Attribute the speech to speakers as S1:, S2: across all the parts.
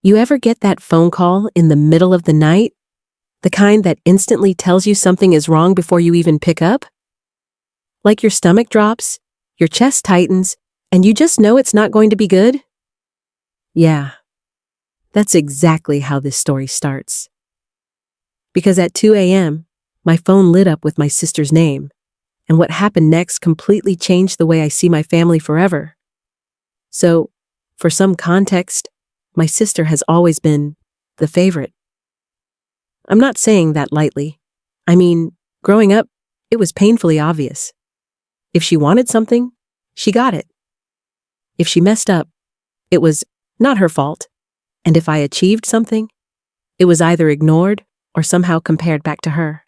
S1: You ever get that phone call in the middle of the night? The kind that instantly tells you something is wrong before you even pick up? Like your stomach drops, your chest tightens, and you just know it's not going to be good? Yeah, that's exactly how this story starts. Because at 2 a.m., my phone lit up with my sister's name, and what happened next completely changed the way I see my family forever. So, for some context, my sister has always been the favorite. I'm not saying that lightly. I mean, growing up, it was painfully obvious. If she wanted something, she got it. If she messed up, it was not her fault. And if I achieved something, it was either ignored or somehow compared back to her.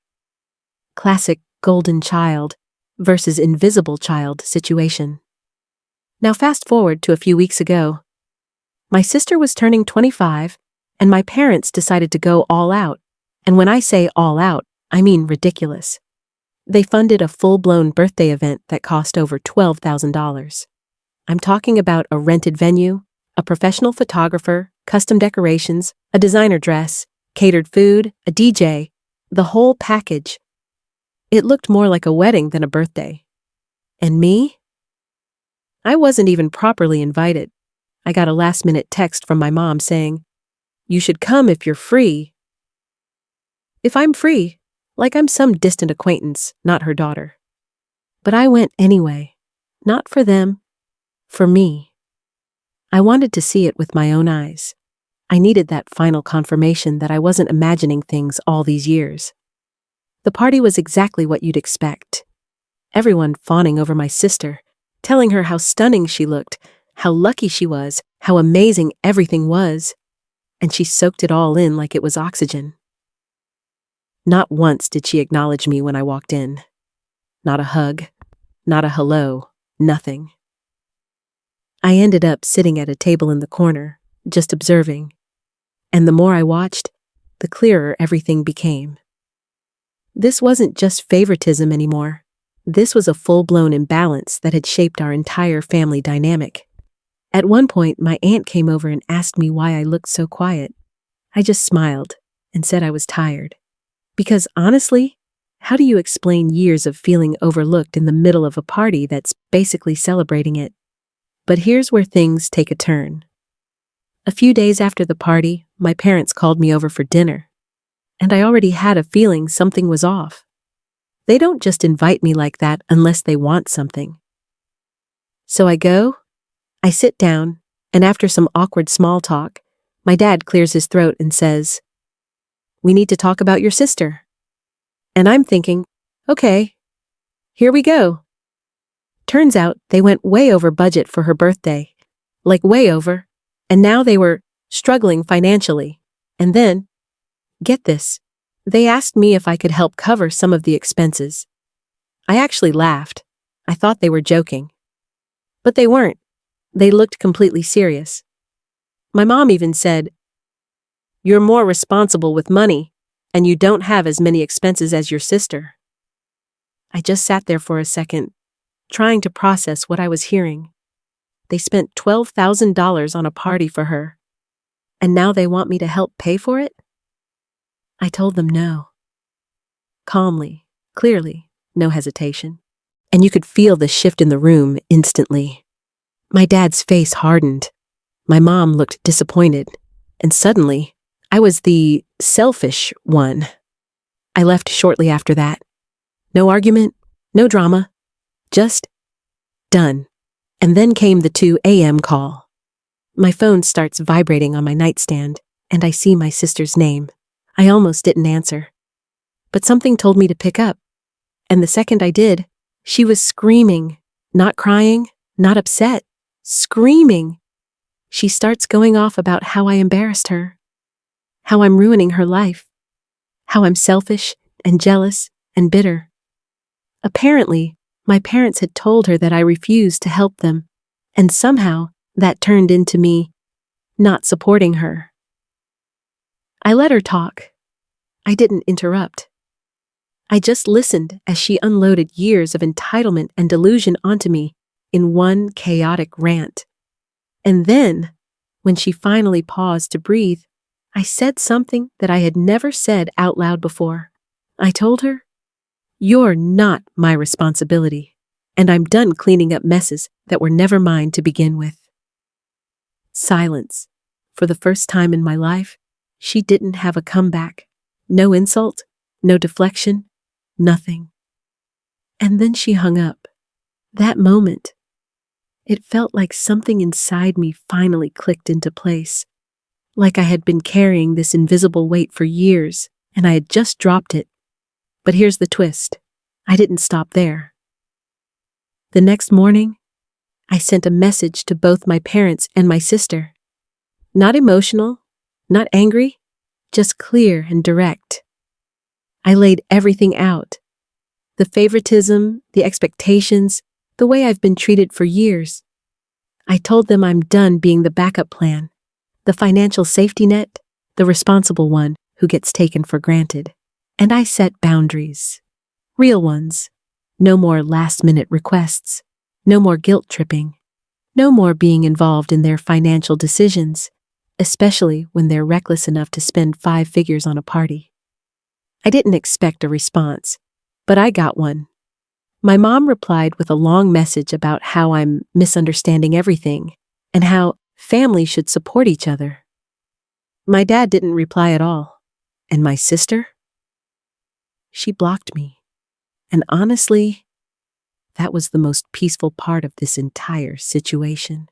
S1: Classic golden child versus invisible child situation. Now fast forward to a few weeks ago. My sister was turning 25, and my parents decided to go all out. And when I say all out, I mean ridiculous. They funded a full-blown birthday event that cost over $12,000. I'm talking about a rented venue, a professional photographer, custom decorations, a designer dress, catered food, a DJ, the whole package. It looked more like a wedding than a birthday. And me? I wasn't even properly invited. I got a last-minute text from my mom saying, "You should come if you're free." If I'm free, like I'm some distant acquaintance, not her daughter. But I went anyway, not for them, for me. I wanted to see it with my own eyes. I needed that final confirmation that I wasn't imagining things all these years. The party was exactly what you'd expect. Everyone fawning over my sister, telling her how stunning she looked, how lucky she was, how amazing everything was. And she soaked it all in like it was oxygen. Not once did she acknowledge me when I walked in. Not a hug, not a hello, nothing. I ended up sitting at a table in the corner, just observing. And the more I watched, the clearer everything became. This wasn't just favoritism anymore. This was a full-blown imbalance that had shaped our entire family dynamic. At one point, my aunt came over and asked me why I looked so quiet. I just smiled and said I was tired. Because honestly, how do you explain years of feeling overlooked in the middle of a party that's basically celebrating it? But here's where things take a turn. A few days after the party, my parents called me over for dinner. And I already had a feeling something was off. They don't just invite me like that unless they want something. So I go, I sit down, and after some awkward small talk, my dad clears his throat and says, "We need to talk about your sister." And I'm thinking, okay, here we go. Turns out they went way over budget for her birthday, like way over, and now they were struggling financially. And then, get this, they asked me if I could help cover some of the expenses. I actually laughed. I thought they were joking. But they weren't. They looked completely serious. My mom even said, "You're more responsible with money, and you don't have as many expenses as your sister." I just sat there for a second, trying to process what I was hearing. They spent $12,000 on a party for her, and now they want me to help pay for it? I told them no. Calmly, clearly, no hesitation. And you could feel the shift in the room instantly. My dad's face hardened. My mom looked disappointed, and suddenly, I was the selfish one. I left shortly after that. No argument, no drama, just done. And then came the 2 a.m. call. My phone starts vibrating on my nightstand, and I see my sister's name. I almost didn't answer. But something told me to pick up. And the second I did, she was screaming, not crying, not upset, screaming. She starts going off about how I embarrassed her, how I'm ruining her life, how I'm selfish and jealous and bitter. Apparently, my parents had told her that I refused to help them, and somehow that turned into me not supporting her. I let her talk. I didn't interrupt. I just listened as she unloaded years of entitlement and delusion onto me in one chaotic rant. And then, When she finally paused to breathe, I said something that I had never said out loud before. I told her, "You're not my responsibility, and I'm done cleaning up messes that were never mine to begin with." Silence. For the first time in my life, she didn't have a comeback. No insult, no deflection, nothing. And then she hung up. That moment, it felt like something inside me finally clicked into place. Like I had been carrying this invisible weight for years, and I had just dropped it. But here's the twist. I didn't stop there. The next morning, I sent a message to both my parents and my sister. Not emotional, not angry, just clear and direct. I laid everything out. The favoritism, the expectations, the way I've been treated for years. I told them I'm done being the backup plan, the financial safety net, the responsible one who gets taken for granted. And I set boundaries. Real ones. No more last-minute requests. No more guilt tripping. No more being involved in their financial decisions, especially when they're reckless enough to spend 5 figures on a party. I didn't expect a response, but I got one. My mom replied with a long message about how I'm misunderstanding everything and how family should support each other. My dad didn't reply at all. And my sister? She blocked me. And honestly, that was the most peaceful part of this entire situation.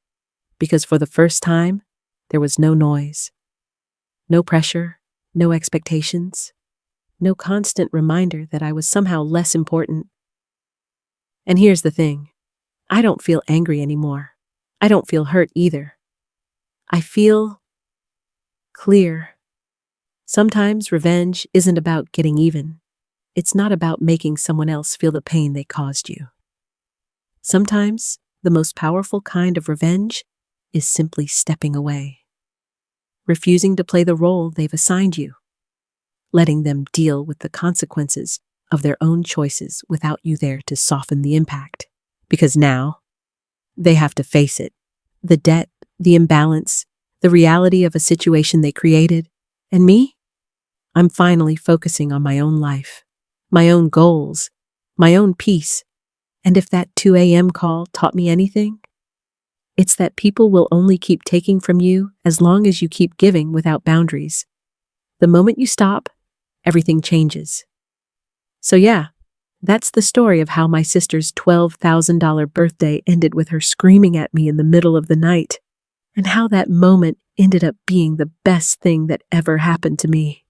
S1: Because for the first time, there was no noise, no pressure, no expectations, no constant reminder that I was somehow less important. And here's the thing. I don't feel angry anymore. I don't feel hurt either. I feel clear. Sometimes revenge isn't about getting even. It's not about making someone else feel the pain they caused you. Sometimes the most powerful kind of revenge is simply stepping away, refusing to play the role they've assigned you, letting them deal with the consequences of their own choices without you there to soften the impact. Because now, they have to face it. The debt, the imbalance, the reality of a situation they created. And me? I'm finally focusing on my own life, my own goals, my own peace. And if that 2 a.m. call taught me anything, it's that people will only keep taking from you as long as you keep giving without boundaries. The moment you stop, everything changes. So yeah, that's the story of how my sister's $12,000 birthday ended with her screaming at me in the middle of the night, and how that moment ended up being the best thing that ever happened to me.